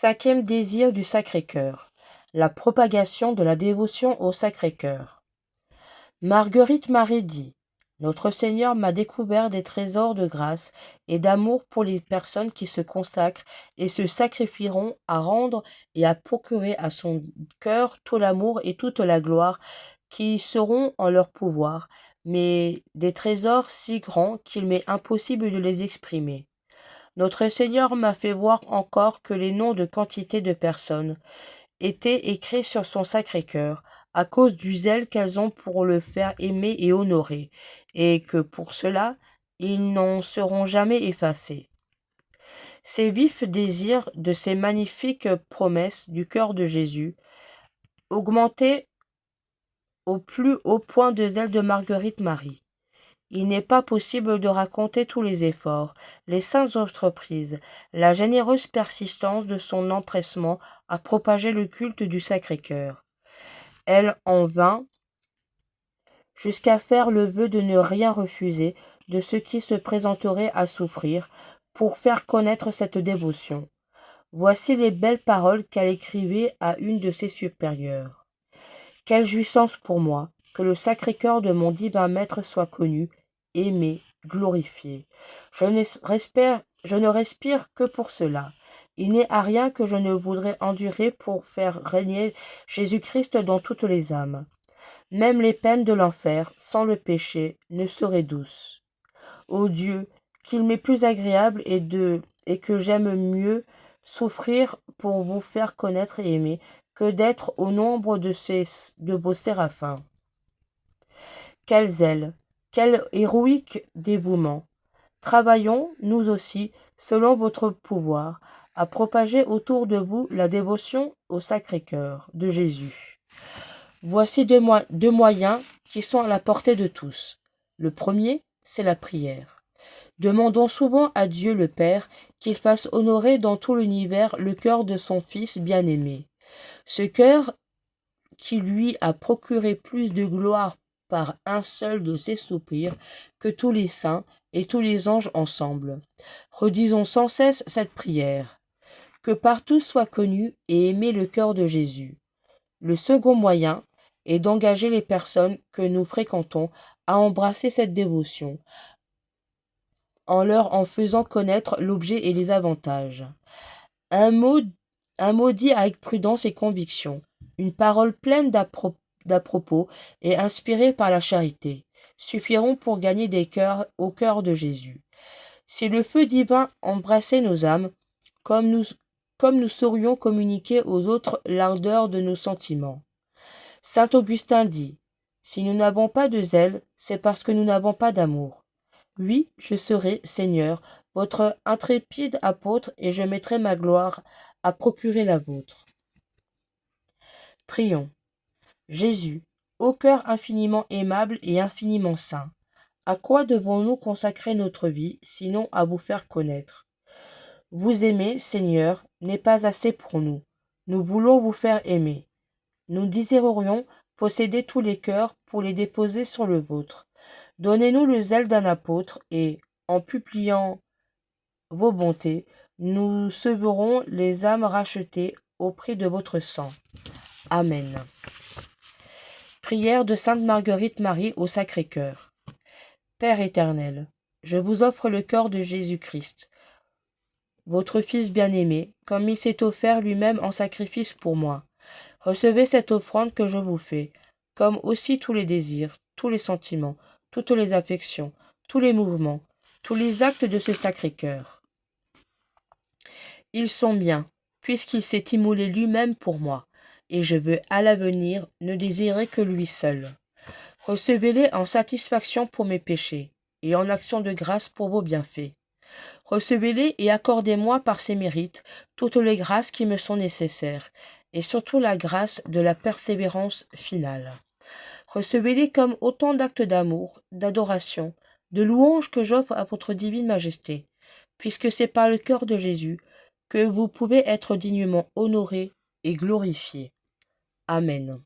Cinquième désir du Sacré-Cœur, la propagation de la dévotion au Sacré-Cœur. Marguerite Marie dit: Notre Seigneur m'a découvert des trésors de grâce et d'amour pour les personnes qui se consacrent et se sacrifieront à rendre et à procurer à son cœur tout l'amour et toute la gloire qui seront en leur pouvoir, mais des trésors si grands qu'il m'est impossible de les exprimer. Notre Seigneur m'a fait voir encore que les noms de quantité de personnes étaient écrits sur son Sacré-Cœur, à cause du zèle qu'elles ont pour le faire aimer et honorer, et que pour cela, ils n'en seront jamais effacés. Ces vifs désirs de ces magnifiques promesses du cœur de Jésus augmentaient au plus haut point de zèle de Marguerite Marie. Il n'est pas possible de raconter tous les efforts, les saintes entreprises, la généreuse persistance de son empressement à propager le culte du Sacré-Cœur. Elle en vint jusqu'à faire le vœu de ne rien refuser de ce qui se présenterait à souffrir pour faire connaître cette dévotion. Voici les belles paroles qu'elle écrivait à une de ses supérieures. Quelle jouissance pour moi que le Sacré-Cœur de mon divin Maître soit connu, aimé, glorifié. Je ne respire que pour cela. Il n'est à rien que je ne voudrais endurer pour faire régner Jésus-Christ dans toutes les âmes. Même les peines de l'enfer, sans le péché, ne seraient douces. Ô Dieu, qu'il m'est plus agréable et que j'aime mieux souffrir pour vous faire connaître et aimer que d'être au nombre de vos séraphins. Quel zèle, quel héroïque dévouement! Travaillons, nous aussi, selon votre pouvoir, à propager autour de vous la dévotion au Sacré-Cœur de Jésus. Voici deux moyens qui sont à la portée de tous. Le premier, c'est la prière. Demandons souvent à Dieu le Père qu'il fasse honorer dans tout l'univers le cœur de son Fils bien-aimé. Ce cœur qui lui a procuré plus de gloire par un seul de ses soupirs que tous les saints et tous les anges ensemble. Redisons sans cesse cette prière. Que partout soit connu et aimé le cœur de Jésus. Le second moyen est d'engager les personnes que nous fréquentons à embrasser cette dévotion, en leur en faisant connaître l'objet et les avantages. Un mot dit avec prudence et conviction, une parole pleine d'à-propos et inspirée par la charité, suffiront pour gagner des cœurs au cœur de Jésus. Si le feu divin embrassait nos âmes, comme nous saurions communiquer aux autres l'ardeur de nos sentiments. Saint Augustin dit: Si nous n'avons pas de zèle, c'est parce que nous n'avons pas d'amour. Oui, je serai, Seigneur, votre intrépide apôtre, et je mettrai ma gloire à procurer la vôtre. Prions. Jésus, ô cœur infiniment aimable et infiniment saint, à quoi devons-nous consacrer notre vie, sinon à vous faire connaître? Vous aimer, Seigneur, n'est pas assez pour nous. Nous voulons vous faire aimer. Nous désirerions posséder tous les cœurs pour les déposer sur le vôtre. Donnez-nous le zèle d'un apôtre et, en publiant vos bontés, nous sauverons les âmes rachetées au prix de votre sang. Amen. Prière de Sainte Marguerite Marie au Sacré-Cœur. Père éternel, je vous offre le cœur de Jésus-Christ, votre Fils bien-aimé, comme il s'est offert lui-même en sacrifice pour moi. Recevez cette offrande que je vous fais, comme aussi tous les désirs, tous les sentiments, toutes les affections, tous les mouvements, tous les actes de ce Sacré-Cœur. Ils sont bien, puisqu'il s'est immolé lui-même pour moi, et je veux à l'avenir ne désirer que lui seul. Recevez-les en satisfaction pour mes péchés, et en action de grâce pour vos bienfaits. Recevez-les et accordez-moi par ces mérites toutes les grâces qui me sont nécessaires, et surtout la grâce de la persévérance finale. Recevez-les comme autant d'actes d'amour, d'adoration, de louange que j'offre à votre divine majesté, puisque c'est par le cœur de Jésus que vous pouvez être dignement honoré et glorifié. Amen.